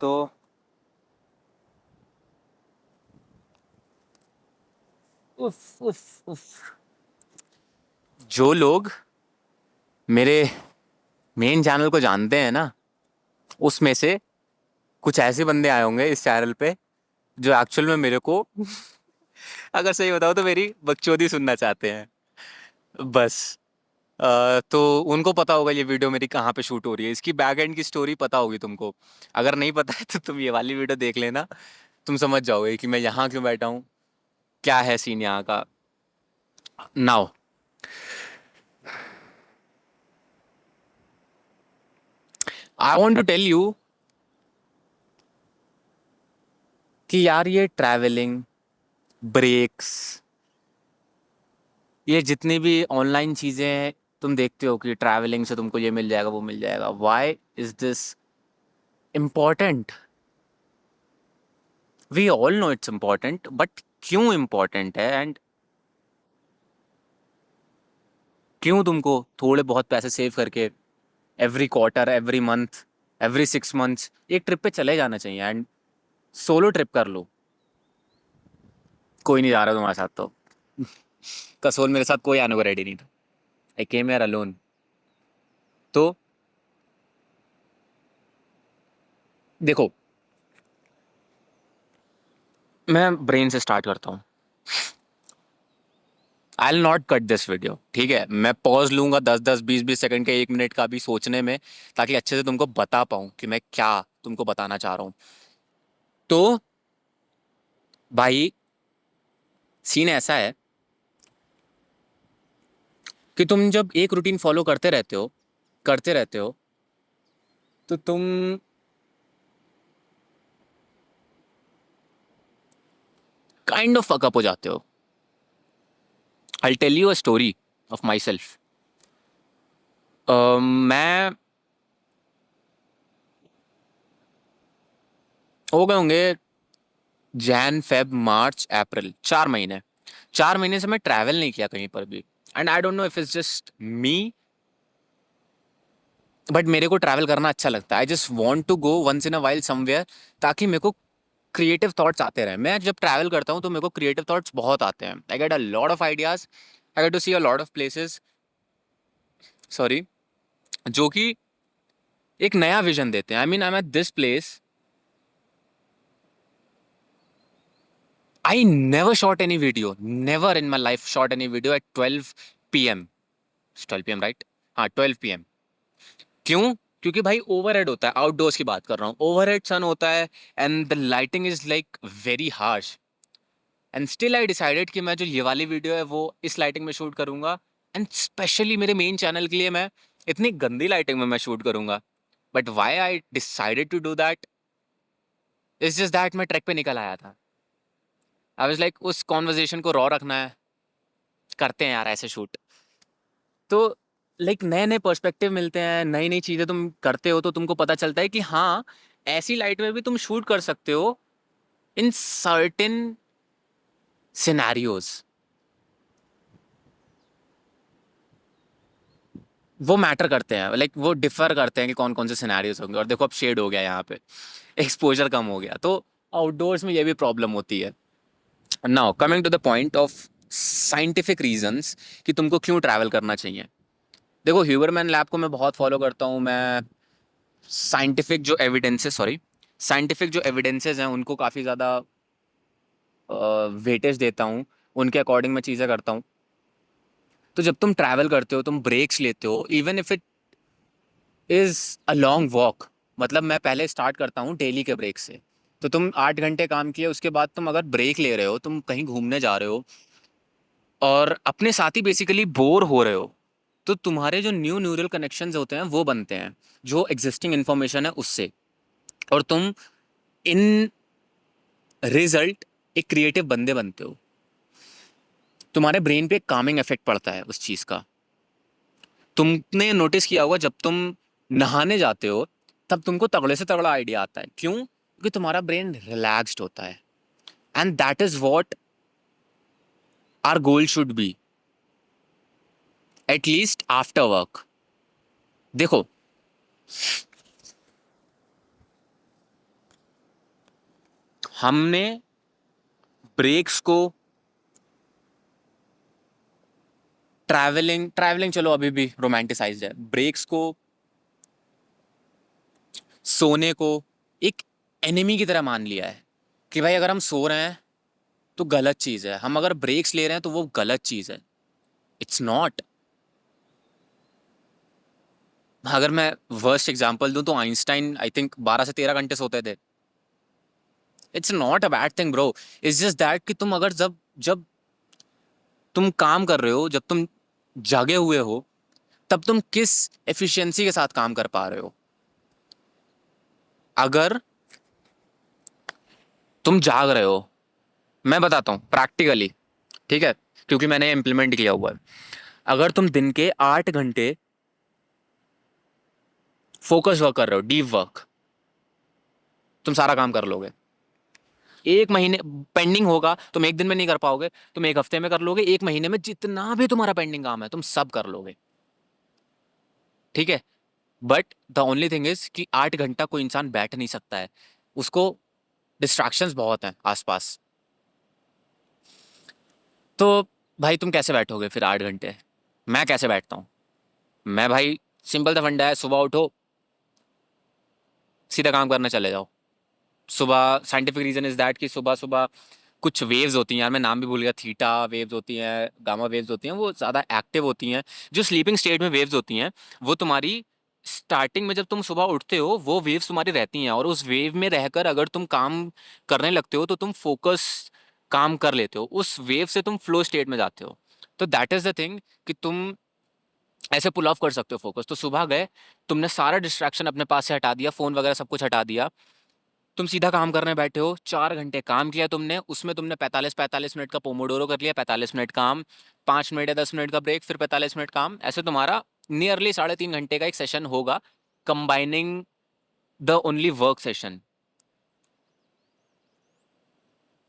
तो उफ उफ उफ जो लोग मेरे मेन चैनल को जानते हैं ना, उसमें से कुछ ऐसे बंदे आए होंगे इस चैनल पे जो एक्चुअल में मेरे को अगर सही बताओ तो मेरी बकचोदी सुनना चाहते हैं बस। तो उनको पता होगा ये वीडियो मेरी कहाँ पे शूट हो रही है, इसकी बैक एंड की स्टोरी पता होगी तुमको। अगर नहीं पता है तो तुम ये वाली वीडियो देख लेना, तुम समझ जाओगे कि मैं यहाँ क्यों बैठा हूँ, क्या है सीन यहाँ का। Now I want to tell you कि यार ये ट्रैवलिंग, ब्रेक्स, ये जितनी भी ऑनलाइन चीज़ें हैं, तुम देखते हो कि ट्रैवलिंग से तुमको ये मिल जाएगा वो मिल जाएगा, why is this important? We all know it's important, but क्यों इम्पोर्टेंट है? एंड क्यों तुमको थोड़े बहुत पैसे सेव करके every quarter, every month, every 6 months एक ट्रिप पे चले जाना चाहिए? एंड सोलो ट्रिप कर लो। कोई नहीं जा रहा तुम्हारे साथ तो कसोल मेरे साथ कोई आने को रेडी नहीं था। आई केम हियर अलोन। तो देखो, मैं ब्रेन से स्टार्ट करता हूँ। I will not cut this video, ठीक है? मैं पॉज लूंगा 10-10, 20-20 सेकंड के, 1 मिनट का भी सोचने में, ताकि अच्छे से तुमको बता पाऊँ कि मैं क्या तुमको बताना चाह रहा हूँ। तो भाई, सीन ऐसा है कि तुम जब एक रूटीन फॉलो करते रहते हो तो तुम काइंड ऑफ फकअप हो जाते हो। I tell you a story of myself. मैं हो गए होंगे जैन फेब मार्च अप्रैल, 4 महीने। 4 महीने से मैं ट्रैवल नहीं किया कहीं पर भी। And I don't know if it's just me, but मेरे को ट्रैवल करना अच्छा लगता है। I just want to go once in a while somewhere, ताकि मेरे को क्रिएटिव थॉट्स आते रहे। मैं जब ट्रैवल करता हूँ तो मेरे को क्रिएटिव थॉट्स बहुत आते हैं। I get a lot of ideas, I get to see a lot of places, sorry, जो कि एक नया विजन देते हैं। I mean, I am at this place. I never shot any video. Never in my life shot any video at 12 p.m. It's 12 p.m. right? हाँ, 12 p.m. क्यों? क्योंकि भाई ओवरहेड होता है, आउटडोर्स की बात कर रहा हूँ। ओवरहेड सन होता है and the lighting is like very harsh. And still I decided कि मैं जो ये वाली वीडियो है वो इस लाइटिंग में शूट करूंगा। एंड स्पेशली मेरे मेन चैनल के लिए मैं इतनी गंदी लाइटिंग में मैं शूट करूंगा। But why I decided to do that is just that मैं ट्रैक पे निकल आया था। आई वाज लाइक, उस कॉन्वर्जेशन को रॉ रखना है, करते हैं यार ऐसे शूट। तो लाइक नए नए पर्सपेक्टिव मिलते हैं, नई नई चीज़ें तुम करते हो तो तुमको पता चलता है कि हाँ, ऐसी लाइट में भी तुम शूट कर सकते हो इन सर्टेन सिनेरियोज। वो मैटर करते हैं, लाइक वो डिफर करते हैं कि कौन कौन से सिनेरियोज होंगे। और देखो, अब शेड हो गया यहाँ पे, एक्सपोजर कम हो गया, तो आउटडोर्स में ये भी प्रॉब्लम होती है। Now coming to the point of scientific reasons कि तुमको क्यों ट्रैवल करना चाहिए। देखो, ह्यूबरमैन लैब को मैं बहुत फॉलो करता हूँ। मैं साइंटिफिक जो एविडेंसेस हैं उनको काफ़ी ज़्यादा वेटेज देता हूँ, उनके अकॉर्डिंग मैं चीज़ें करता हूँ। तो जब तुम ट्रैवल करते हो, तुम ब्रेक्स लेते हो, even if it is a long walk. मतलब मैं पहले स्टार्ट करता हूँ डेली के ब्रेक से। तो तुम 8 घंटे काम किए, उसके बाद तुम अगर ब्रेक ले रहे हो, तुम कहीं घूमने जा रहे हो और अपने साथ ही बेसिकली बोर हो रहे हो, तो तुम्हारे जो न्यू न्यूरल कनेक्शंस होते हैं वो बनते हैं, जो एग्जिस्टिंग इन्फॉर्मेशन है उससे। और तुम इन रिजल्ट एक क्रिएटिव बंदे बनते हो। तुम्हारे ब्रेन पे एक कामिंग इफेक्ट पड़ता है उस चीज़ का। तुमने नोटिस किया होगा, जब तुम नहाने जाते हो तब तुमको तगड़े से तगड़ा आइडिया आता है। क्यों? क्योंकि तुम्हारा ब्रेन रिलैक्स्ड होता है। And that is what our goal should be, at least after work. देखो, हमने ब्रेक्स को ट्रैवलिंग ट्रैवलिंग चलो अभी भी रोमांटिसाइज्ड है, ब्रेक्स को, सोने को एक एनिमी की तरह मान लिया है कि भाई अगर हम सो रहे हैं तो गलत चीज़ है, हम अगर ब्रेक्स ले रहे हैं तो वो गलत चीज़ है। It's not. अगर मैं वर्स्ट एग्जांपल दूं तो आइंस्टाइन आई थिंक 12 से 13 घंटे सोते थे। It's not a bad thing bro. It's just that कि तुम अगर जब जब तुम काम कर रहे हो, जब तुम जागे हुए हो, तब तुम किस एफिशिएंसी के साथ काम कर पा रहे हो। अगर तुम जाग रहे हो, मैं बताता हूँ प्रैक्टिकली, ठीक है, क्योंकि मैंने इम्प्लीमेंट किया हुआ है। अगर तुम दिन के 8 घंटे फोकस वर्क कर रहे हो, डीप वर्क, तुम सारा काम कर लोगे। एक महीने पेंडिंग होगा, तुम एक दिन में नहीं कर पाओगे, तुम एक हफ्ते में कर लोगे, एक महीने में जितना भी तुम्हारा पेंडिंग काम है तुम सब कर लोगे, ठीक है। But the only thing is कि 8 घंटा कोई इंसान बैठ नहीं सकता है, उसको डिस्ट्रैक्शंस बहुत हैं आसपास। तो भाई तुम कैसे बैठोगे फिर 8 घंटे? मैं कैसे बैठता हूँ? मैं भाई, सिंपल सा फंडा है, सुबह उठो, सीधा काम करने चले जाओ। सुबह साइंटिफिक रीजन इज दैट कि सुबह सुबह कुछ वेव्स होती हैं, यार मैं नाम भी भूल गया, थीटा वेव्स होती हैं, गामा वेव्स होती हैं, वो ज़्यादा एक्टिव होती हैं। जो स्लीपिंग स्टेट में वेव्स होती हैं, वो तुम्हारी स्टार्टिंग में जब तुम सुबह उठते हो वो वेव्स तुम्हारी रहती हैं, और उस वेव में रहकर अगर तुम काम करने लगते हो तो तुम फोकस काम कर लेते हो, उस वेव से तुम फ्लो स्टेट में जाते हो। तो दैट इज़ द थिंग कि तुम ऐसे पुल ऑफ कर सकते हो फोकस। तो सुबह गए, तुमने सारा डिस्ट्रैक्शन अपने पास से हटा दिया, फ़ोन वगैरह सब कुछ हटा दिया, तुम सीधा काम करने बैठे हो, 4 घंटे काम किया तुमने, उसमें तुमने 45-45 मिनट का पोमोडोरो कर लिया, 45 मिनट काम, 5 मिनट या 10 मिनट का ब्रेक, फिर 45 मिनट काम, ऐसे तुम्हारा नियरली 3.5 घंटे का एक सेशन होगा, combining the only work session.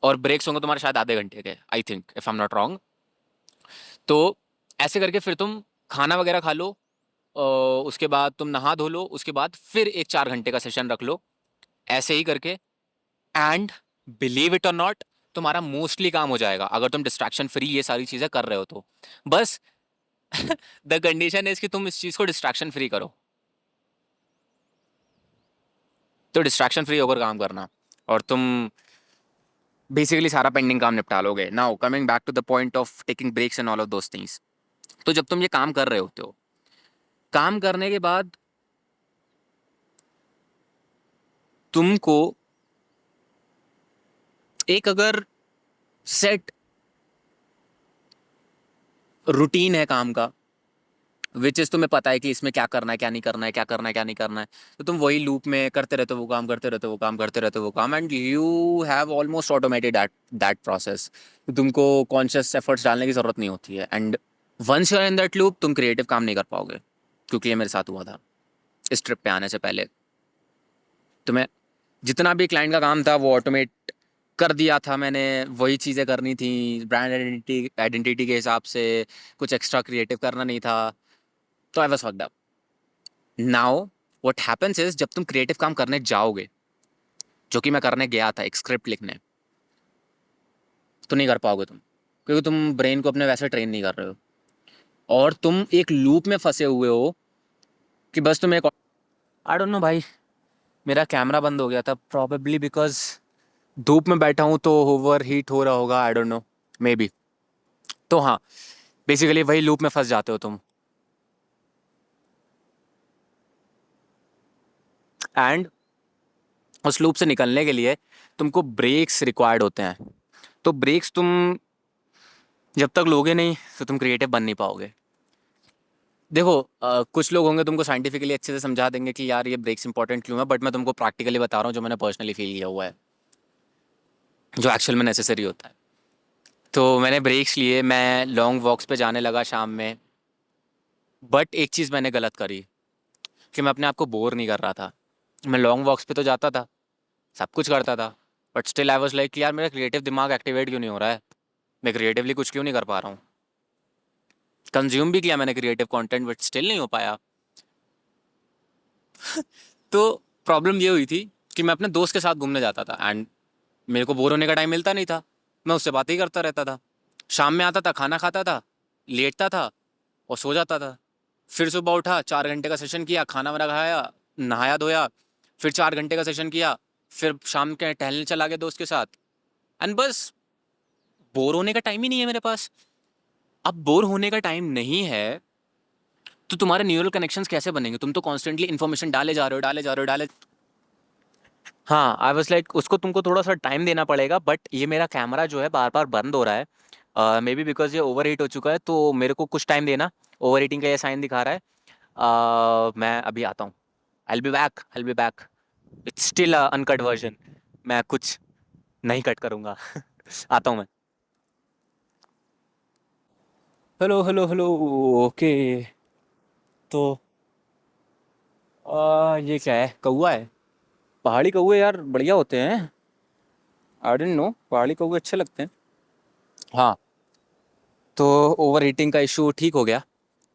और ब्रेक्स होंगे तुम्हारे शायद आधे घंटे के, I think, if I am not wrong. तो ऐसे करके फिर तुम खाना वगैरह खा लो, उसके बाद तुम नहा धो लो, उसके बाद फिर एक 4 घंटे का सेशन रख लो, ऐसे ही करके। एंड बिलीव इट और नॉट, तुम्हारा मोस्टली काम हो जाएगा अगर तुम डिस्ट्रैक्शन फ्री ये सारी चीजें कर रहे हो तो। बस द कंडीशन इज कि तुम इस चीज को डिस्ट्रैक्शन फ्री करो। तो डिस्ट्रैक्शन फ्री होकर काम करना, और तुम बेसिकली सारा पेंडिंग काम निपटा लोगे। Now coming back to the point of taking breaks and all of those things. तो जब तुम ये काम कर रहे होते हो, काम करने के बाद तुमको एक अगर सेट रूटीन है काम का, विच इज़ तुम्हें पता है कि इसमें क्या करना है, क्या नहीं करना है, क्या करना है, क्या नहीं करना है, तो तुम वही लूप में करते रहते हो, वो काम करते रहते हो, वो काम करते रहते हो, वो काम, and you have almost automated that process. तुमको कॉन्शियस एफर्ट्स डालने की ज़रूरत नहीं होती है, and once you are in that loop तुम क्रिएटिव काम नहीं कर पाओगे। क्योंकि ये मेरे साथ हुआ था इस ट्रिप पे आने से पहले। तुम्हें जितना भी क्लाइंट का काम था वो ऑटोमेट कर दिया था मैंने, वही चीज़ें करनी थी, ब्रांड आइडेंटिटी आइडेंटिटी के हिसाब से, कुछ एक्स्ट्रा क्रिएटिव करना नहीं था। तो I was fucked up. Now what happens is, जब तुम क्रिएटिव काम करने जाओगे, जो कि मैं करने गया था एक स्क्रिप्ट लिखने, तो नहीं कर पाओगे तुम, क्योंकि तुम ब्रेन को अपने वैसे ट्रेन नहीं कर रहे हो, और तुम एक लूप में फंसे हुए हो कि बस तुम एक, आई डोंट नो भाई, मेरा कैमरा बंद हो गया था, प्रॉबेबली बिकॉज धूप में बैठा हूँ तो ओवर हीट हो रहा होगा, आई डोंट नो, मे बी। तो हाँ, बेसिकली वही लूप में फंस जाते हो तुम, एंड उस लूप से निकलने के लिए तुमको ब्रेक्स रिक्वायर्ड होते हैं। तो ब्रेक्स तुम जब तक लोगे नहीं तो तुम क्रिएटिव बन नहीं पाओगे। देखो, कुछ लोग होंगे तुमको साइंटिफिकली अच्छे से समझा देंगे कि यार ये ब्रेक्स इंपॉर्टेंट क्यों है, बट मैं तुमको प्रैक्टिकली बता रहा हूँ जो मैंने पर्सनली फील किया हुआ है, जो एक्चुअल में नेसेसरी होता है। तो मैंने ब्रेक्स लिए, मैं लॉन्ग वॉक्स पे जाने लगा शाम में, बट एक चीज़ मैंने गलत करी कि मैं अपने आप को बोर नहीं कर रहा था। मैं लॉन्ग वॉक्स पे तो जाता था, सब कुछ करता था, but still I was like यार मेरा क्रिएटिव दिमाग एक्टिवेट क्यों नहीं हो रहा है, मैं क्रिएटिवली कुछ क्यों नहीं कर पा रहा हूँ। कंज्यूम भी किया मैंने क्रिएटिव कंटेंट, बट स्टिल नहीं हो पाया। तो प्रॉब्लम ये हुई थी कि मैं अपने दोस्त के साथ घूमने जाता था, एंड मेरे को बोर होने का टाइम मिलता नहीं था, मैं उससे बातें ही करता रहता था। शाम में आता था, खाना खाता था, लेटता था और सो जाता था। फिर सुबह उठा, 4 घंटे का सेशन किया, खाना वाना खाया, नहाया धोया, फिर 4 घंटे का सेशन किया, फिर शाम के टहलने चला गया दोस्त के साथ। एंड बस, बोर होने का टाइम ही नहीं है मेरे पास। अब बोर होने का टाइम नहीं है तो तुम्हारे न्यूरल कनेक्शंस कैसे बनेंगे? तुम तो कॉन्स्टेंटली इन्फॉर्मेशन डाले जा रहे हो, डाले जा रहे हो, डाले। हाँ, आई वाज लाइक उसको तुमको थोड़ा सा टाइम देना पड़ेगा, बट ये मेरा कैमरा जो है बार बार बंद हो रहा है, मे बी बिकॉज ये ओवर हीट हो चुका है, तो मेरे को कुछ टाइम देना। ओवर हीटिंग का ये साइन दिखा रहा है। मैं अभी आता हूँ। I be back, I be back. It's still uncut version. मैं कुछ नहीं कट करूँगा। आता हूँ मैं। Hello hello hello. ओके। तो ये क्या है? कौवा है? पहाड़ी कौवे यार बढ़िया होते हैं। आई डेंट नो, पहाड़ी कौवे अच्छे लगते हैं। हाँ, तो ओवर हीटिंग का इशू ठीक हो गया।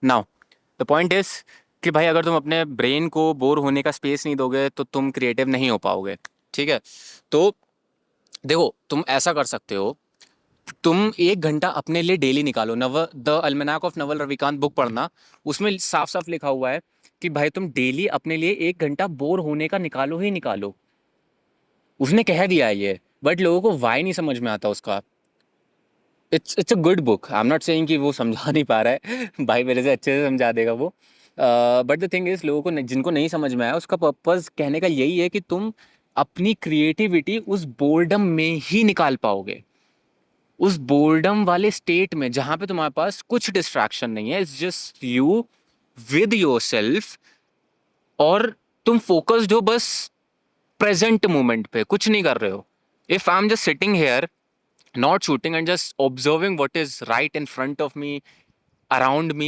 नाउ द पॉइंट इज कि भाई, अगर तुम अपने ब्रेन को बोर होने का स्पेस नहीं दोगे तो तुम क्रिएटिव नहीं हो पाओगे। ठीक है? तो देखो, तुम ऐसा कर सकते हो, तुम 1 घंटा अपने लिए डेली निकालो। Now the Almanack of Naval Ravikant book पढ़ना, उसमें साफ साफ लिखा हुआ है कि भाई तुम डेली अपने लिए 1 घंटा बोर होने का निकालो ही निकालो। उसने कह दिया है ये, बट लोगों को वाई नहीं समझ में आता उसका। It's a good book, I am not saying कि वो समझा नहीं पा रहा है। भाई मेरे से अच्छे से समझा देगा वो। बट द थिंग इज, लोगों को जिनको नहीं समझ में आया, उसका पर्पस कहने का यही है कि तुम अपनी क्रिएटिविटी उस बोर्डम में ही निकाल पाओगे। उस बोर्डम वाले स्टेट में जहां पे तुम्हारे पास कुछ डिस्ट्रैक्शन नहीं है, it's just you with yourself, और तुम फोकस्ड हो बस प्रेजेंट मोमेंट पे, कुछ नहीं कर रहे हो। If I am just sitting here, not shooting and just observing what is right in front of me, around me,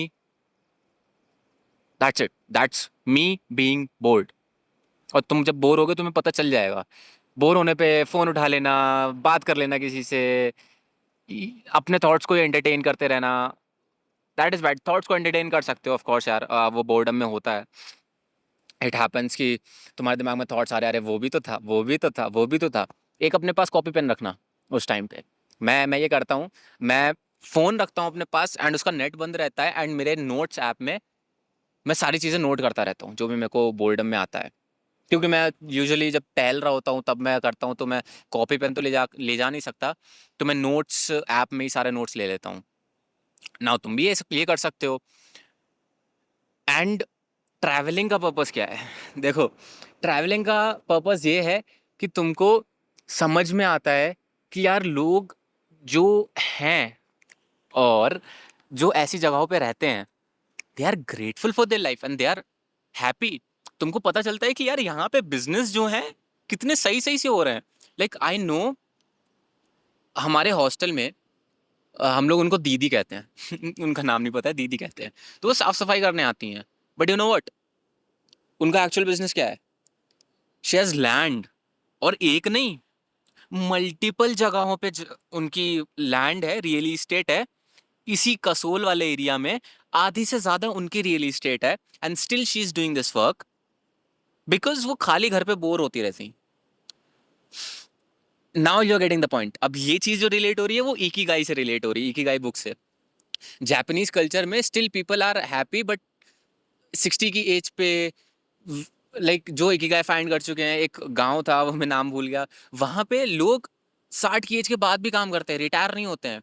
that's it, that's me being bored. और तुम जब बोर होगे तुम्हें पता चल जाएगा। बोर होने पे फोन उठा लेना, बात कर लेना किसी से, अपने थॉट्स को एंटरटेन करते रहना। That is bad. थॉट्स को एंटरटेन कर सकते हो ऑफ कोर्स यार, वो बोर्डम में होता है। इट हैपेंस कि तुम्हारे दिमाग में थॉट्स आ रहे हैं, अरे वो भी तो था, वो भी तो था, वो भी तो था। एक अपने पास कॉपी पेन रखना उस टाइम पे। मैं ये करता हूँ। मैं फ़ोन रखता हूँ अपने पास एंड उसका नेट बंद रहता है, एंड मेरे नोट्स ऐप में मैं सारी चीज़ें नोट करता रहता हूँ जो भी मेरे को बोर्डम में आता है। क्योंकि मैं यूजुअली जब टहल रहा होता हूँ तब मैं करता हूँ, तो मैं कॉपी पेन तो ले जा नहीं सकता, तो मैं नोट्स ऐप में ही सारे नोट्स ले लेता हूँ। ना तुम भी ये कर सकते हो। एंड ट्रैवलिंग का पर्पस क्या है? देखो, ट्रैवलिंग का पर्पस ये है कि तुमको समझ में आता है कि यार लोग जो हैं और जो ऐसी जगहों पे रहते हैं, they are grateful for their life and they are happy. तुमको पता चलता है कि यार यहाँ पे बिजनेस जो है कितने सही सही से हो रहे हैं। लाइक आई नो, हमारे हॉस्टल में हम लोग उनको दीदी कहते हैं। उनका नाम नहीं पता है, दीदी कहते हैं। तो वो साफ सफाई करने आती हैं, बट यू नो व्हाट, उनका एक्चुअल बिजनेस क्या है? शी हैज लैंड, और एक नहीं, मल्टीपल जगहों पे उनकी लैंड है, रियल इस्टेट है। इसी कसोल वाले एरिया में आधी से ज्यादा उनकी रियल इस्टेट है, and still she is doing this work because वो खाली घर पे बोर होती रहती। Now you are getting the point. अब ये चीज जो रिलेट हो रही है वो इकिगाई से रिलेट हो रही है, इकिगाई बुक से। जापानीज कल्चर में still people are happy, but 60 की एज पे, लाइक जो इकिगाई फाइंड कर चुके हैं। एक गांव था, वो मैं नाम भूल गया, वहां पे लोग 60 की एज के बाद भी काम करते हैं, रिटायर नहीं होते हैं।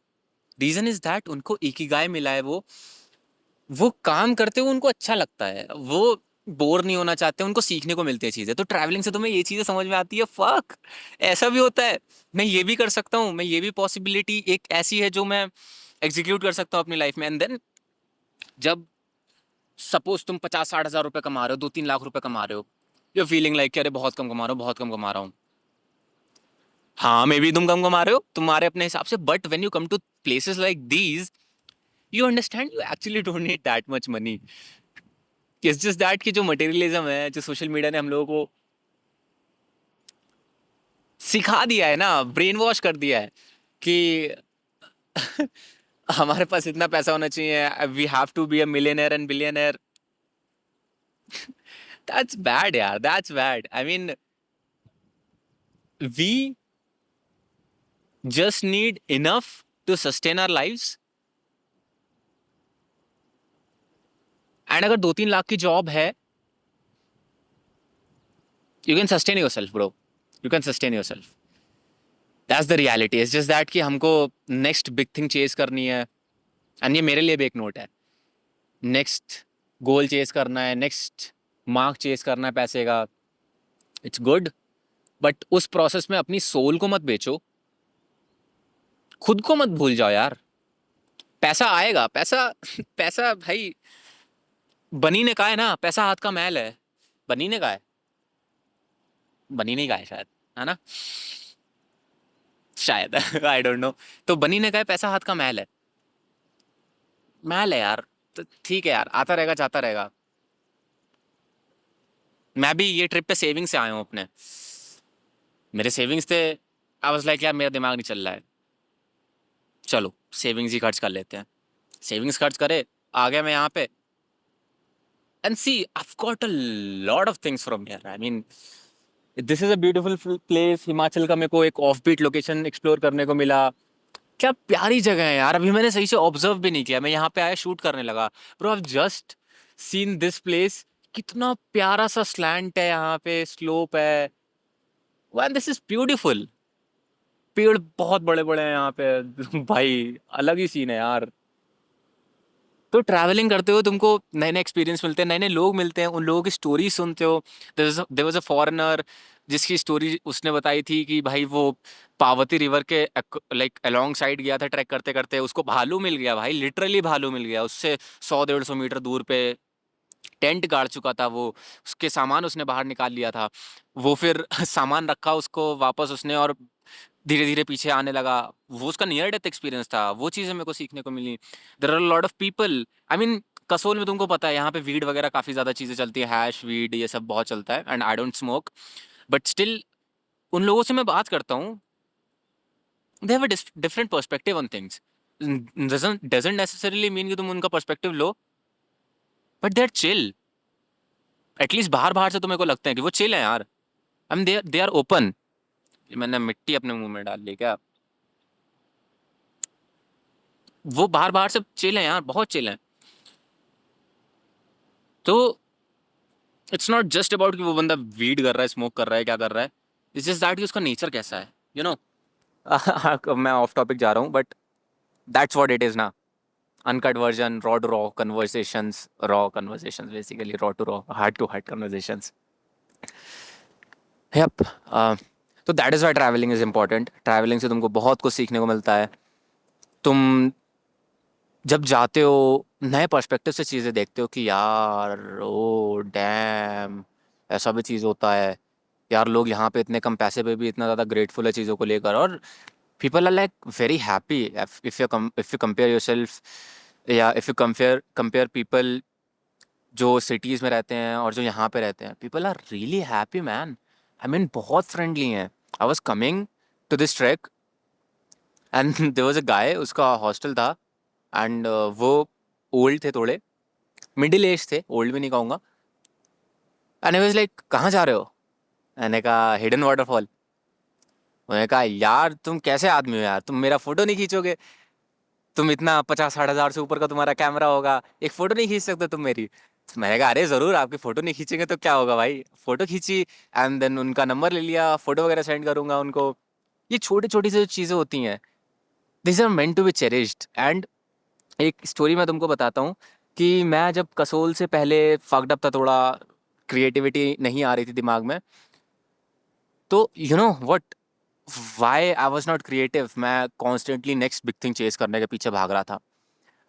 रीजन इज दैट उनको इकिगाई मिला है। वो काम करते हुए उनको अच्छा लगता है, वो बोर नहीं होना चाहते, उनको सीखने को मिलती है चीजें। तो ट्रैवलिंग से तुम्हें ये चीजें समझ में आती है, फक, ऐसा भी होता है, मैं ये भी कर सकता हूँ, मैं ये भी पॉसिबिलिटी एक ऐसी है जो मैं एग्जीक्यूट कर सकता हूँ अपनी लाइफ में। एंड देन जब सपोज तुम 50-60 हज़ार रुपये कमा रहे हो, 2-3 लाख रुपए कमा रहे हो, यू फीलिंग लाइक अरे बहुत कम कमा रहा हूँ, बहुत कम कमा रहा हूँ। हाँ, मे बी तुम कम कमा रहे हो तुम्हारे अपने हिसाब से, but when you come to places like these, you understand you actually don't need that much money. It's just that कि जो मटेरियलिज्म है, जो सोशल मीडिया ने हम लोगों को सिखा दिया है ना, ब्रेन वॉश कर दिया है कि हमारे पास इतना पैसा होना चाहिए, we have to be a millionaire and billionaire. That's bad यार, that's bad. I mean, we just need enough to sustain our lives. And अगर 2-3 लाख की जॉब है, you can sustain yourself bro, you can sustain yourself. That's the reality. It's just that कि हमको next big thing chase करनी है. And ये मेरे लिए भी एक नोट है. नेक्स्ट गोल चेज करना है, नेक्स्ट मार्क चेज करना है पैसे का. इट्स गुड, बट उस प्रोसेस में अपनी सोल को मत बेचो, खुद को मत भूल जाओ यार. पैसा आएगा, पैसा पैसा भाई बनी ने कहा है ना, पैसा हाथ का मैल है. बनी ने कहा है, बनी ने कहा है शायद, है ना, शायद आई डोंट नो. तो बनी ने कहा है पैसा हाथ का मैल है. मैल है यार, तो ठीक है यार, आता रहेगा जाता रहेगा. मैं भी ये ट्रिप पे सेविंग से आया हूँ अपने. मेरे सेविंग्स थे, आई वाज लाइक यार मेरा दिमाग नहीं चल रहा है, चलो सेविंग्स ही खर्च कर लेते हैं. सेविंग्स खर्च करे, आ गया मैं यहाँ पे. And see I got a lot of things from here. I mean this is a beautiful place. Himachal का मेरे को एक ऑफ बीट लोकेशन एक्सप्लोर करने को मिला. क्या प्यारी जगह है यार. अभी मैंने सही से ऑब्जर्व भी नहीं किया, मैं यहाँ पे आया शूट करने लगा. Bro I just seen this place. कितना प्यारा सा स्लैंट है यहाँ पे, स्लोप है. One this is beautiful. पेड़ बहुत बड़े बड़े हैं यहाँ पे भाई अलग ही सीन है यार. तो ट्रैवलिंग करते हो तुमको नए नए एक्सपीरियंस मिलते हैं, नए नए लोग मिलते हैं, उन लोगों की स्टोरी सुनते हो. देयर वाज अ फॉरेनर जिसकी स्टोरी उसने बताई थी कि भाई वो पार्वती रिवर के लाइक अलोंग साइड गया था ट्रैक करते करते, उसको भालू मिल गया भाई, लिटरली भालू मिल गया. उससे 100-150 मीटर दूर पे टेंट गाड़ चुका था वो. उसके सामान उसने बाहर निकाल लिया था. वो फिर सामान रखा उसको वापस उसने, और धीरे धीरे पीछे आने लगा. वो उसका नियर डेथ एक्सपीरियंस था. वो चीज़ें मेरे को सीखने को मिली. There are lot of people. I mean Kasol में तुमको पता है यहाँ पे वीड वगैरह काफ़ी ज़्यादा चीज़ें चलती है, हैश वीड ये सब बहुत चलता है. And I don't smoke, but still उन लोगों से मैं बात करता हूँ, they have a different perspective on things. Doesn't necessarily mean कि तुम उनका पर्सपेक्टिव लो, but they are chill. At least बाहर बाहर से तो मेरे को लगता है कि वो चिल है यार. I mean they are open. मैंने मिट्टी अपने मुंह में डाल ली क्या. वो बाहर बाहर से चिल है यार, बहुत चिल है. तो इट्स नॉट जस्ट अबाउट कि वो बंदा वीड कर रहा है, स्मोक कर रहा है, क्या कर रहा है. इट्स जस्ट दैट कि उसका नेचर कैसा है, यू नो. मैं ऑफ टॉपिक जा रहा हूँ, but that's what it is ना. Uncut version, raw conversations basically, raw to raw, heart to heart conversations. Yup. तो that is why travelling is important. Travelling से तुमको बहुत कुछ सीखने को मिलता है. तुम जब जाते हो नए पर्सपेक्टिव से चीज़ें देखते हो कि यार ओ डैम, ऐसा भी चीज़ होता है यार. लोग यहाँ पे इतने कम पैसे पे भी इतना ज़्यादा ग्रेटफुल है चीज़ों को लेकर. और people are like very happy. If you compare yourself, या इफ़ यू कंपेयर पीपल जो सिटीज़ में रहते हैं और जो यहाँ पे रहते हैं, people are really happy man. I mean बहुत फ्रेंडली हैं. I was coming to this track and there was a guy, उसका हॉस्टल था. एंड वो ओल्ड थे थोड़े, मिडिल एज थे, ओल्ड भी नहीं कहूँगा. एंड आई वाज लाइक कहाँ जा रहे हो. मैंने कहा हिडन वाटरफॉल. उन्होंने कहा यार तुम कैसे आदमी हो यार, तुम मेरा फोटो नहीं खींचोगे. तुम इतना 50-60 हज़ार से ऊपर का तुम्हारा कैमरा होगा, एक फ़ोटो नहीं खींच सकते तुम मेरी. तो मैंने कहा अरे ज़रूर, आपकी फ़ोटो नहीं खींचेंगे तो क्या होगा भाई. फ़ोटो खींची एंड देन उनका नंबर ले लिया, फ़ोटो वगैरह सेंड करूँगा उनको. ये छोटी छोटी सी चीज़ें होती हैं, this are meant to be cherished. And एक स्टोरी मैं तुमको बताता हूँ कि मैं जब कसोल से पहले फक्ड अप था थोड़ा, क्रिएटिविटी नहीं आ रही थी दिमाग में. तो you know what, why I was not creative. मैं constantly next big thing chase करने के पीछे भाग रहा था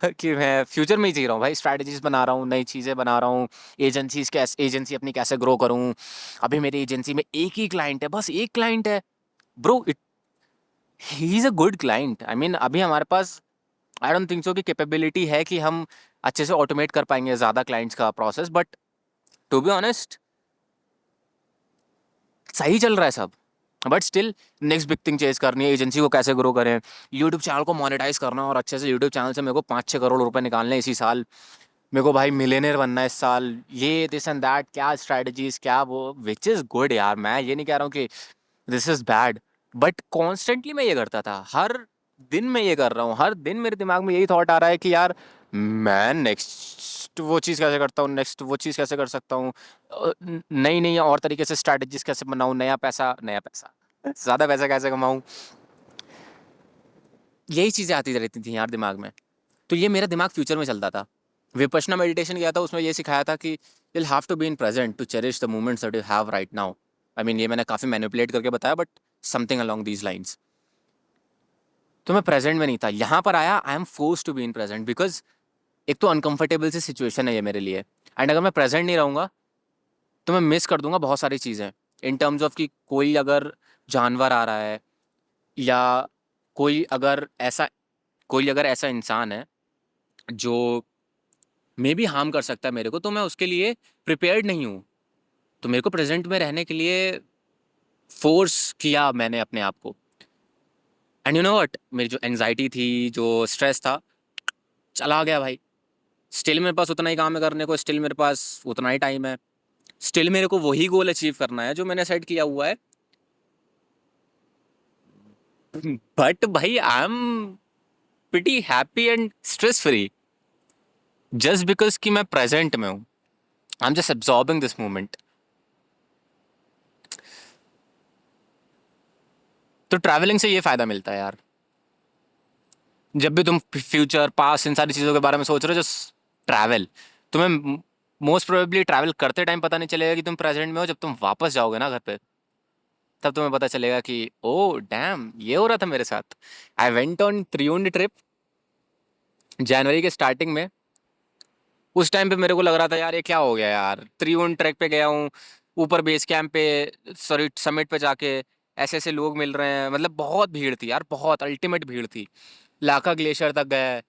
कि मैं फ्यूचर में ही जी रहा हूँ भाई. स्ट्रैटेजीज बना रहा हूँ, नई चीज़ें बना रहा हूँ. एजेंसी अपनी कैसे ग्रो करूँ. अभी मेरी एजेंसी में एक ही क्लाइंट है, बस एक क्लाइंट है. Bro it he is a good client. I mean अभी हमारे पास आई डोंट थिंक सो कि कैपेबिलिटी है कि हम अच्छे से ऑटोमेट कर पाएंगे ज़्यादा क्लाइंट्स का process. But to be honest सही चल रहा है सब. But still next big thing chase करनी है. एजेंसी को कैसे ग्रो करें, यूट्यूब चैनल को मोनेटाइज करना, और अच्छे से यूट्यूब चैनल से मेरे को 5-6 करोड़ रुपए निकालने इसी साल. मेरे को भाई मिलियनेयर बनना है इस साल. ये दिस एंड दैट, क्या स्ट्रैटेजीज क्या वो, विच इज़ गुड यार. मैं ये नहीं कह रहा हूँ कि this is bad. But constantly मैं ये करता था, हर दिन मैं ये कर रहा हूँ, हर दिन मेरे दिमाग में यही थॉट आ रहा है कि यार मैं नेक्स्ट वो चीज़ कैसे करता हूँ, नेक्स्ट वो चीज़ कैसे कर सकता हूँ, नई नई और तरीके से स्ट्रैटेजीज कैसे बनाऊँ, नया पैसा ज़्यादा पैसा कैसे कमाऊँ, यही चीज़ें आती रहती थी यार दिमाग में। तो ये मेरा दिमाग फ्यूचर में चलता था। विपश्यना मेडिटेशन किया था, उसमें ये सिखाया था कि you'll have to be in present to cherish the moments that you have right now. I mean, ये मैंने काफ़ी मैनिपुलेट करके बताया, but something along these lines. तो मैं प्रेजेंट में नहीं था, यहाँ पर आया I am force to be in present, because एक तो अनकंफर्टेबल सी सिचुएशन है ये मेरे लिए, एंड अगर मैं प्रेजेंट नहीं रहूँगा तो मैं मिस कर दूंगा बहुत सारी चीज़ें, इन टर्म्स ऑफ कि कोई अगर जानवर आ रहा है, या कोई अगर ऐसा कोई अगर ऐसा इंसान है जो मे बी हार्म कर सकता है मेरे को, तो मैं उसके लिए प्रिपेयर्ड नहीं हूँ। तो मेरे को प्रेजेंट में रहने के लिए फोर्स किया मैंने अपने आप को। एंड यू नो व्हाट, मेरी जो एनजाइटी थी, जो स्ट्रेस था, चला गया भाई। स्टिल मेरे पास उतना ही काम है करने को, स्टिल मेरे पास उतना ही टाइम है, स्टिल मेरे को वही गोल अचीव करना है जो मैंने सेट किया हुआ है। बट भाई I am pretty happy and stress free, just because कि मैं प्रेजेंट में हूँ। I am just absorbing this moment. तो ट्रैवलिंग से ये फायदा मिलता है यार, जब भी तुम फ्यूचर पास्ट इन सारी चीज़ों के बारे में सोच रहे हो, जस्ट ट्रैवल। तुम्हें मोस्ट प्रोबेबली ट्रैवल करते टाइम पता नहीं चलेगा कि तुम प्रेजेंट में हो, जब तुम वापस जाओगे ना घर पे, तब तुम्हें पता चलेगा कि ओ डैम, ये हो रहा था मेरे साथ। I went on Triund trip जनवरी के स्टार्टिंग में। उस टाइम पे मेरे को लग रहा था यार ये क्या हो गया यार, त्रियुण ट्रैक पे गया हूँ, ऊपर बेस कैंप पे, सॉरी समिट पे जाके ऐसे ऐसे लोग मिल रहे हैं, मतलब बहुत भीड़ थी यार, बहुत अल्टीमेट भीड़ थी। लाका ग्लेशियर तक गए,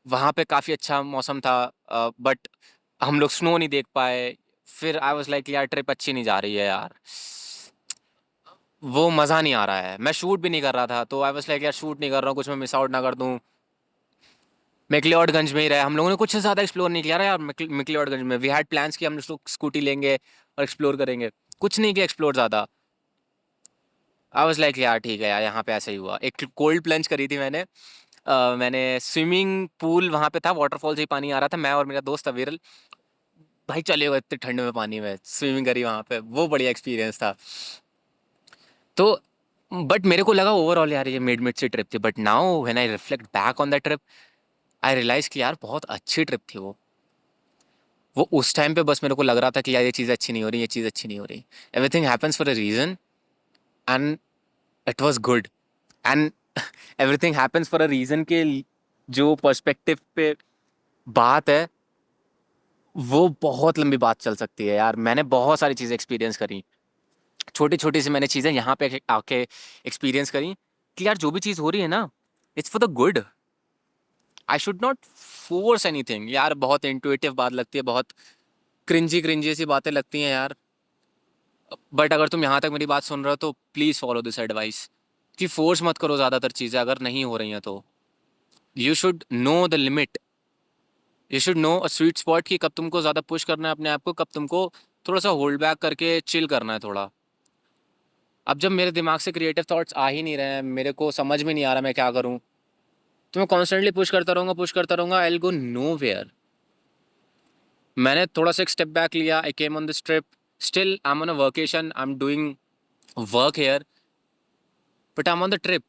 वहाँ पे काफ़ी अच्छा मौसम था, बट हम लोग स्नो नहीं देख पाए। फिर आई वाज लाइक यार ट्रिप अच्छी नहीं जा रही है यार, वो मज़ा नहीं आ रहा है। मैं शूट भी नहीं कर रहा था, तो आई वाज लाइक यार शूट नहीं कर रहा हूँ, कुछ मैं मिस आउट ना कर दूँ। मैक्लियोडगंज में ही रहे हम लोगों ने, कुछ ज़्यादा एक्सप्लोर नहीं किया यार। मैक्लियोडगंज में वी हैड प्लान्स कि हम लोग स्कूटी लेंगे और एक्सप्लोर करेंगे, कुछ नहीं किया एक्सप्लोर ज़्यादा। आई वाज लाइक यार ठीक है यार, यहाँ पे ऐसा ही हुआ। एक कोल्ड प्लंज करी थी मैंने, मैंने स्विमिंग पूल वहाँ पे था, वाटरफॉल से ही पानी आ रहा था, मैं और मेरा दोस्त अविरल भाई चले गए इतने ठंड में पानी में, स्विमिंग करी वहाँ पे, वो बढ़िया एक्सपीरियंस था। तो बट मेरे को लगा ओवरऑल यार ये मिड मिड सी ट्रिप थी, but now when I reflect back on that trip, I realise कि यार बहुत अच्छी ट्रिप थी वो उस टाइम पे बस मेरे को लग रहा था कि यार ये चीज़ अच्छी नहीं हो रही, ये चीज़ अच्छी नहीं हो रही। Everything happens for a reason, and it was good. And everything happens for a reason के जो पर्सपेक्टिव पे बात है, वो बहुत लंबी बात चल सकती है यार। मैंने बहुत सारी चीज़ें एक्सपीरियंस करी, छोटी छोटी सी मैंने चीज़ें यहाँ पे आके एक्सपीरियंस करी, कि यार जो भी चीज़ हो रही है ना, it's for the good. I should not force anything यार। बहुत इंटुइटिव बात लगती है, बहुत क्रिंजी क्रिंजी सी बातें लगती हैं यार, बट अगर तुम यहाँ तक मेरी बात सुन रहे हो तो प्लीज़ फॉलो दिस एडवाइस, कि फोर्स मत करो ज़्यादातर चीज़ें अगर नहीं हो रही हैं तो। You should know the limit, you should know a sweet spot, कि कब तुमको ज़्यादा पुश करना है अपने आप को, कब तुमको थोड़ा सा होल्ड बैक करके चिल करना है थोड़ा। अब जब मेरे दिमाग से क्रिएटिव थॉट्स आ ही नहीं रहे हैं, मेरे को समझ में नहीं आ रहा मैं क्या करूँ, तो मैं कॉन्स्टेंटली पुश करता रहूँगा, I will go nowhere. मैंने थोड़ा सा एक स्टेप बैक लिया, I came on this trip, still I am on a workation, I am doing work here, but I am on the trip.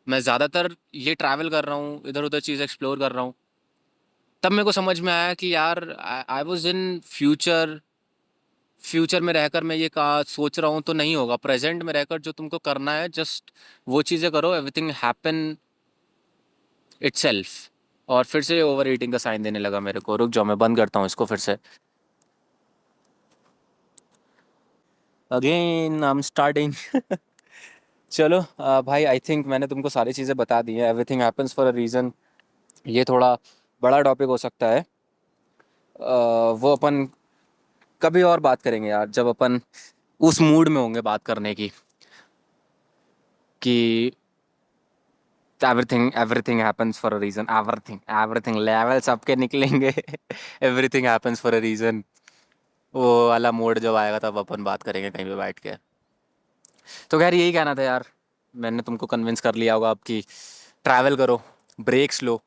मैं ज़्यादातर ये ट्रैवल कर रहा हूँ, इधर उधर चीज़ एक्सप्लोर कर रहा हूँ। तब मेरे को समझ में आया कि यार I was in future, future में रहकर मैं ये कहा सोच रहा हूँ तो नहीं होगा। प्रेजेंट में रहकर जो तुमको करना है, जस्ट वो चीज़ें करो, एवरीथिंग हैपन इटसेल्फ। और फिर से ओवर ईटिंग का साइन देने लगा मेरे को। रुक जाओ, मैं बंद करता हूँ इसको फिर से। Again I am starting. चलो भाई, आई थिंक मैंने तुमको सारी चीज़ें बता दी हैं। Everything happens for a reason, ये थोड़ा बड़ा टॉपिक हो सकता है। वो अपन कभी और बात करेंगे यार, जब अपन उस मूड में होंगे बात करने की, कि everything everything happens for a reason, everything everything level सबके निकलेंगे। Everything happens for a reason, वो वाला मोड जब आएगा तब अपन बात करेंगे कहीं पे बैठ के। तो खैर यही कहना था यार, मैंने तुमको कन्विंस कर लिया होगा आपकी ट्रैवल करो, ब्रेक्स लो।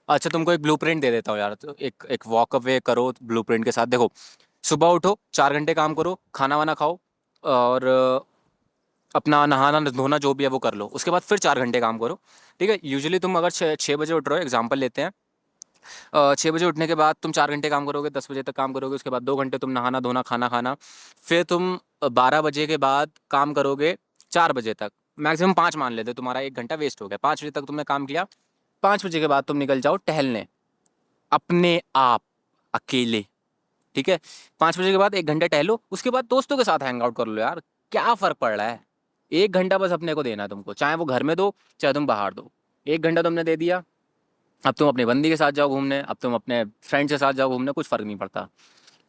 अच्छा तुमको एक ब्लूप्रिंट दे देता हूँ यार, तो एक एक वॉक अवे करो ब्लूप्रिंट के साथ। देखो, सुबह उठो, 4 घंटे काम करो, खाना वाना खाओ, और अपना नहाना धोना जो भी है वो कर लो। उसके बाद फिर 4 घंटे काम करो। ठीक है, यूजुअली तुम अगर 6 बजे उठ रहे हो, एग्जाम्पल लेते हैं, 6 बजे उठने के बाद तुम 4 घंटे काम करोगे, 10 बजे तक काम करोगे, उसके बाद 2 घंटे तुम नहाना धोना खाना खाना, फिर तुम 12 बजे के बाद काम करोगे 4 बजे तक, मैक्सिमम 5 मान लेते, तुम्हारा 1 घंटा वेस्ट हो गया। 5 बजे तक तुमने काम किया, 5 बजे के बाद तुम निकल जाओ टहलने, अपने आप, अकेले। ठीक है, 5 बजे के बाद 1 घंटा टहलो, उसके बाद दोस्तों के साथ हैंग आउट कर लो यार, क्या फ़र्क पड़ रहा है। 1 घंटा बस अपने को देना है तुमको, चाहे वो घर में दो चाहे तुम बाहर दो। 1 घंटा तुमने दे दिया, अब तुम अपनी बंदी के साथ जाओ घूमने, अब तुम अपने फ्रेंड्स के साथ जाओ घूमने, कुछ फ़र्क नहीं पड़ता।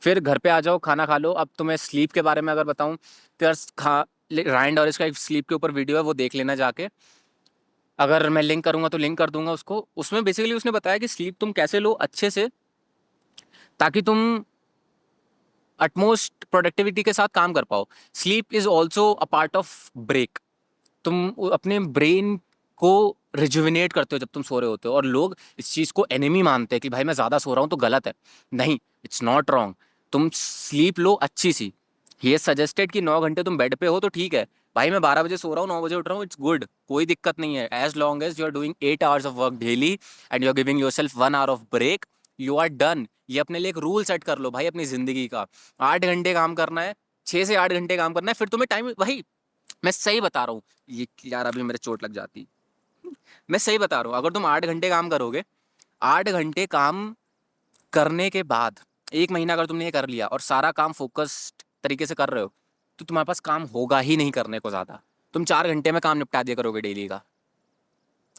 फिर घर पे आ जाओ, खाना खा लो। अब तुम्हें स्लीप के बारे में अगर बताऊँ, तो यार रायन डॉरिस का एक स्लीप के ऊपर वीडियो है, वो देख लेना जाके। अगर मैं लिंक करूँगा तो लिंक कर दूंगा उसको। उसमें बेसिकली उसने बताया कि स्लीप तुम कैसे लो अच्छे से, ताकि तुम अटमोस्ट प्रोडक्टिविटी के साथ काम कर पाओ। Sleep is also a part of break. तुम अपने ब्रेन को रिजुविनेट करते हो जब तुम सो रहे होते हो, और लोग इस चीज़ को एनिमी मानते हैं कि भाई मैं ज़्यादा सो रहा हूँ तो गलत है। नहीं, इट्स नॉट रॉन्ग। तुम स्लीप लो अच्छी सी। ये सजेस्टेड कि 9 घंटे तुम बेड पे हो तो ठीक है। भाई मैं 12 बजे सो रहा हूँ, 9 बजे उठ रहा हूँ, इट्स गुड, कोई दिक्कत नहीं है। As long as you are doing 8 hours of work daily and you are giving yourself 1 hour of break, you are done. ये अपने लिए एक रूल सेट कर लो भाई अपनी ज़िंदगी का। 8 घंटे काम करना है, 6 से 8 घंटे काम करना है, फिर तुम्हें टाइम भाई, मैं सही बता रहा हूँ। ये यार अभी मेरे चोट लग जाती। मैं सही बता रहा हूँ, अगर तुम 8 घंटे काम करोगे, 8 घंटे काम करने के बाद 1 महीना अगर तुमने ये कर लिया और सारा काम फोकस्ड तरीके से कर रहे हो, तो तुम्हारे पास काम होगा ही नहीं करने को ज़्यादा। तुम 4 घंटे में काम निपटा दिया करोगे डेली का,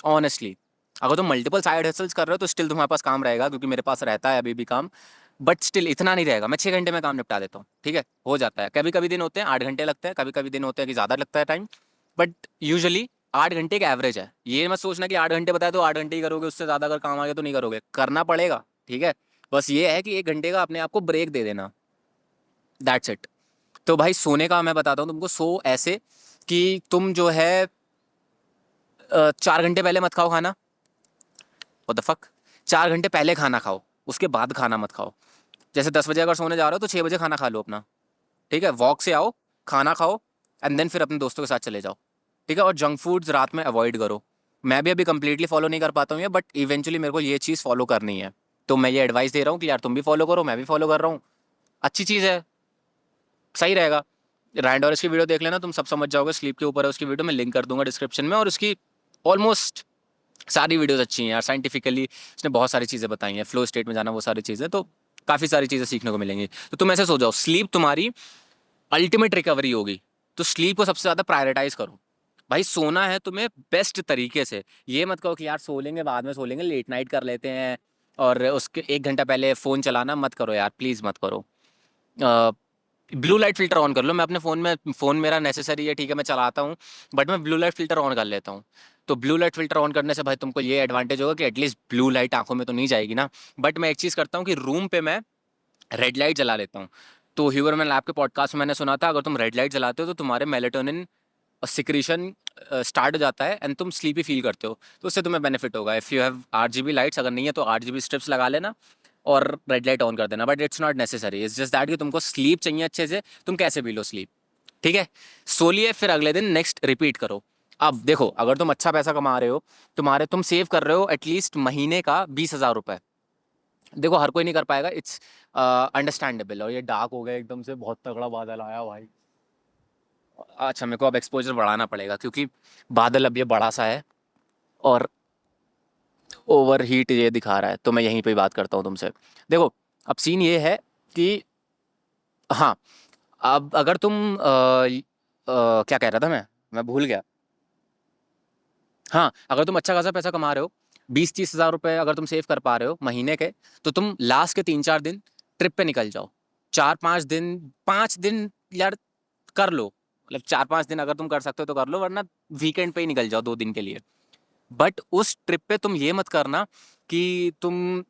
ऑनेस्टली। अगर तुम मल्टीपल साइड हसल्स कर रहे हो तो स्टिल तुम्हारे पास काम रहेगा, क्योंकि मेरे पास रहता है अभी भी काम, बट स्टिल इतना नहीं रहेगा। मैं 6 घंटे में काम निपटा देता हूँ, ठीक है, हो जाता है। कभी कभी दिन होते हैं 8 घंटे लगते हैं, कभी कभी दिन होते हैं कि ज़्यादा लगता है टाइम, बट यूजुअली 8 घंटे का एवरेज है। ये मत सोचना कि 8 घंटे बताया तो 8 घंटे ही करोगे, उससे ज़्यादा अगर काम आ गया तो नहीं करोगे, करना पड़ेगा। ठीक है, बस ये है कि 1 घंटे का अपने आप को ब्रेक दे देना, दैट्स इट। तो भाई सोने का मैं बताता हूँ तुमको, सो ऐसे कि तुम जो है 4 घंटे पहले मत खाओ खाना। व्हाट द फक, 4 घंटे पहले खाना खाओ, उसके बाद खाना मत खाओ। जैसे 10 बजे अगर सोने जा रहे हो तो 6 बजे खाना खा लो अपना। ठीक है, वॉक से आओ, खाना खाओ, एंड देन फिर अपने दोस्तों के साथ चले जाओ। ठीक है, और जंक फूड्स रात में अवॉइड करो। मैं भी अभी कंप्लीटली फॉलो नहीं कर पाता हूँ ये, बट इवेंचुअली मेरे को ये चीज़ फॉलो करनी है। तो मैं ये एडवाइस दे रहा हूँ कि यार तुम भी फॉलो करो, मैं भी फॉलो कर रहा हूँ, अच्छी चीज़ है, सही रहेगा। रैंड और इसकी वीडियो देख लेना, तुम सब समझ जाओगे। स्लीप के ऊपर है उसकी वीडियो, मैं लिंक कर दूंगा डिस्क्रिप्शन में। और उसकी ऑलमोस्ट सारी वीडियोस अच्छी हैं यार, साइंटिफिकली उसने बहुत सारी चीज़ें बताई हैं, फ्लो स्टेट में जाना, वो सारी चीज़ें, तो काफ़ी सारी चीज़ें सीखने को मिलेंगी। तो तुम ऐसे सो जाओ, स्लीप तुम्हारी अल्टीमेट रिकवरी होगी। तो स्लीप को सबसे ज़्यादा प्रायोरिटाइज करो। भाई सोना है तुम्हें बेस्ट तरीके से। ये मत कहो कि यार सो लेंगे बाद में, सो लेंगे, लेट नाइट कर लेते हैं, और उसके 1 घंटा पहले फ़ोन चलाना मत करो यार, प्लीज़ मत करो। ब्लू लाइट फ़िल्टर ऑन कर लो। मैं अपने फ़ोन में, फ़ोन मेरा नेसेसरी है, ठीक है, मैं चलाता हूँ, बट मैं ब्लू लाइट फ़िल्टर ऑन कर लेता हूँ। तो ब्लू लाइट फ़िल्टर ऑन करने से भाई तुमको ये एडवांटेज होगा कि एटलीस्ट ब्लू लाइट आँखों में तो नहीं जाएगी ना। बट मैं एक चीज़ करता हूँ कि रूम पे मैं रेड लाइट जला लेता हूँ। तो ह्यूमन लैब के पॉडकास्ट में मैंने सुना था, अगर तुम रेड लाइट जलाते हो तो तुम्हारे मेलेटोनिन सिक्रीशन स्टार्ट हो जाता है, एंड तुम स्लीपी फील करते हो, तो उससे तुम्हें बेनिफिट होगा। If you have RGB lights, अगर नहीं है तो RGB स्ट्रिप्स लगा लेना और रेड लाइट ऑन कर देना, but it's not necessary. It's just that कि तुमको स्लीप चाहिए अच्छे से, तुम कैसे भी लो स्लीप। ठीक है, सो लिए, फिर अगले दिन नेक्स्ट रिपीट करो। अब देखो, अगर तुम अच्छा पैसा कमा रहे हो, तुम सेव कर रहे हो एटलीस्ट महीने का 20,000 रुपये। देखो हर कोई नहीं कर पाएगा, इट्स अंडरस्टैंडेबल। और ये डार्क हो गया एकदम से, बहुत तगड़ा बादल आया भाई। अच्छा, मेरे को अब एक्सपोजर बढ़ाना पड़ेगा, क्योंकि बादल अब ये बड़ा सा है और ओवर हीट ये दिखा रहा है, तो मैं यहीं पे ही बात करता हूँ तुमसे। देखो, अब सीन ये है कि, हाँ, अब अगर तुम क्या कह रहा था मैं भूल गया। हाँ, अगर तुम अच्छा खासा पैसा कमा रहे हो, 20-30 हज़ार रुपये अगर तुम सेव कर पा रहे हो महीने के, तो तुम लास्ट के 3-4 दिन ट्रिप पे निकल जाओ। 4-5 दिन, 5 दिन यार कर लो। मतलब 4-5 दिन अगर तुम कर सकते हो तो कर लो, वरना वीकेंड पे ही निकल जाओ 2 दिन के लिए। बट उस ट्रिप पे तुम ये मत करना कि तुम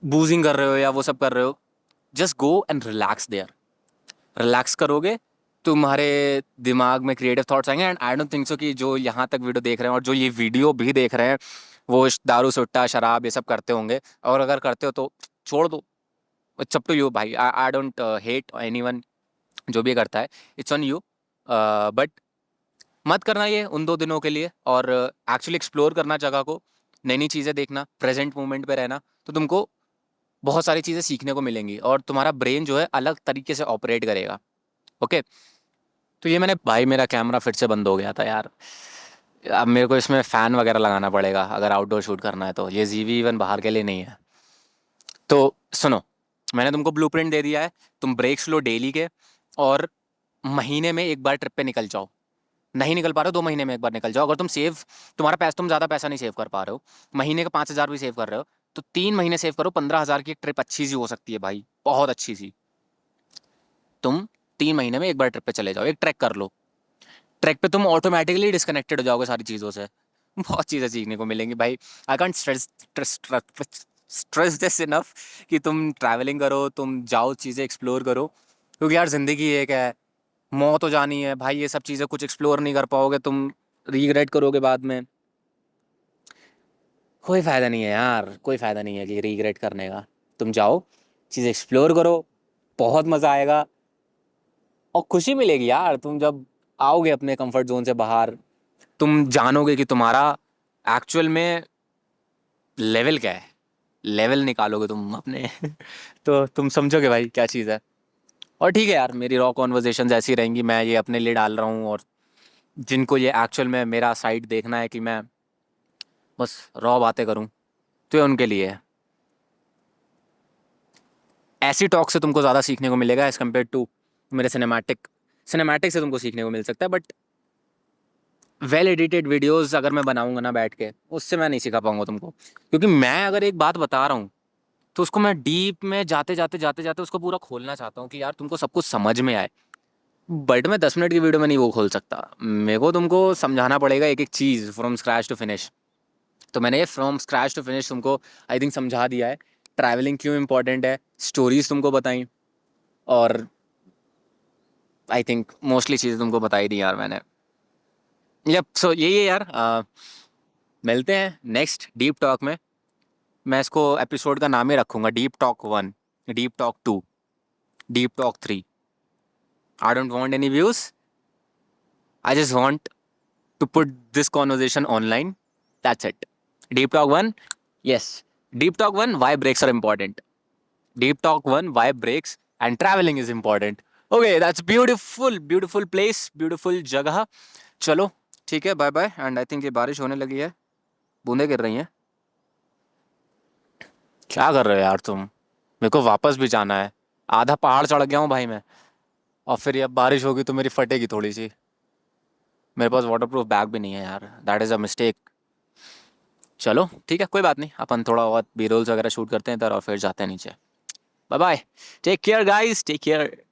बूजिंग कर रहे हो या वो सब कर रहे हो। Just go and relax there. Relax करोगे, तुम्हारे दिमाग में क्रिएटिव थॉट्स आएंगे। And I don't think so कि जो यहाँ तक वीडियो देख रहे हैं और जो ये वीडियो भी देख रहे हैं वो दारू सुट्टा शराब ये सब करते होंगे, और अगर करते हो तो छोड़ दो, इट्स अप टू यू भाई। आई डोंट हेट एनीवन जो भी करता है, इट्स ऑन यू। बट मत करना ये उन 2 दिनों के लिए, और एक्चुअली एक्सप्लोर करना जगह को, नई नई चीज़ें देखना, प्रेजेंट मोमेंट पे रहना, तो तुमको बहुत सारी चीज़ें सीखने को मिलेंगी और तुम्हारा ब्रेन जो है अलग तरीके से ऑपरेट करेगा। ओके, तो ये मैंने भाई, मेरा कैमरा फिर से बंद हो गया था यार। अब मेरे को इसमें फ़ैन वगैरह लगाना पड़ेगा अगर आउटडोर शूट करना है, तो ये जीवी इवन बाहर के लिए नहीं है। तो सुनो, मैंने तुमको ब्लूप्रिंट दे दिया है, तुम ब्रेक्स लो डेली के, और महीने में एक बार ट्रिप पे निकल जाओ। नहीं निकल पा रहे हो 2 महीने में एक बार निकल जाओ। अगर तुम सेव, तुम्हारा पैसा, तुम ज़्यादा पैसा नहीं सेव कर पा रहे हो, महीने का 5,000 भी सेव कर रहे हो, तो 3 महीने सेव करो, 15,000 की एक ट्रिप अच्छी सी हो सकती है भाई, बहुत अच्छी सी। तुम 3 महीने में एक बार ट्रिप पे चले जाओ, एक ट्रैक कर लो। ट्रैक पे तुम ऑटोमेटिकली डिस्कनेक्टेड हो जाओगे सारी चीज़ों से, बहुत चीज़ें सीखने को मिलेंगी भाई। I can't stress this enough कि तुम ट्रैवलिंग करो, तुम जाओ, चीज़ें एक्सप्लोर करो, क्योंकि यार ज़िंदगी एक है, मौत हो जानी है भाई। ये सब चीज़ें कुछ एक्सप्लोर नहीं कर पाओगे, तुम रिग्रेट करोगे बाद में। कोई फ़ायदा नहीं है यार, कोई फ़ायदा नहीं है कि रिग्रेट करने का। तुम जाओ, चीज़ें एक्सप्लोर करो, बहुत मज़ा आएगा और खुशी मिलेगी यार। तुम जब आओगे अपने कंफर्ट जोन से बाहर, तुम जानोगे कि तुम्हारा एक्चुअल में लेवल क्या है, लेवल निकालोगे तुम अपने तो तुम समझोगे भाई क्या चीज़ है। और ठीक है यार, मेरी रॉ कॉन्वर्जेशंस ऐसी रहेंगी, मैं ये अपने लिए डाल रहा हूँ, और जिनको ये एक्चुअल में मेरा साइड देखना है कि मैं बस रॉ बातें करूँ, तो ये उनके लिए है। ऐसी टॉक से तुमको ज़्यादा सीखने को मिलेगा एज़ कम्पेयर टू मेरे सिनेमैटिक। सिनेमैटिक से तुमको सीखने को मिल सकता है, बट वेल एडिटेड वीडियोस अगर मैं बनाऊंगा ना बैठ के, उससे मैं नहीं सिखा पाऊंगा तुमको, क्योंकि मैं अगर एक बात बता रहा हूँ तो उसको मैं डीप में जाते जाते उसको पूरा खोलना चाहता हूँ कि यार तुमको सब कुछ समझ में आए। बट मैं 10 मिनट की वीडियो में नहीं वो खोल सकता, मेरे को तुमको समझाना पड़ेगा एक एक चीज़ फ्रॉम स्क्रैच टू फिनिश। तो मैंने ये फ्रॉम स्क्रैच टू फिनिश तुमको आई थिंक समझा दिया है। ट्रैवलिंग क्यों इंपॉर्टेंट है, स्टोरीज तुमको बताई, और आई थिंक मोस्टली चीज़ें तुमको बताई दी यार मैंने। यप, सो यही है यार। मिलते हैं नेक्स्ट डीप टॉक में। मैं इसको एपिसोड का नाम ही रखूंगा deep talk 1, deep talk 2, deep talk 3। I don't want any views, I just want to put this conversation online. That's it. Deep Talk 1. Yes. Deep Talk 1, why brakes are important. Deep Talk 1, why brakes and traveling is important. Okay, that's beautiful, beautiful place, beautiful जगह। चलो ठीक है, bye bye. And I think ये बारिश होने लगी है, बूंदें गिर रही हैं। क्या कर रहे हो यार तुम, मेरे को वापस भी जाना है। आधा पहाड़ चढ़ गया हूँ भाई मैं, और फिर ये अब बारिश होगी तो मेरी फटेगी थोड़ी सी। मेरे पास वाटर प्रूफ बैग भी नहीं है यार, दैट इज़ अ मिस्टेक। चलो ठीक है, कोई बात नहीं, अपन थोड़ा बहुत बी रोल्स वगैरह शूट करते हैं इधर और फिर जाते हैं नीचे। Bye bye, take care guys, take care.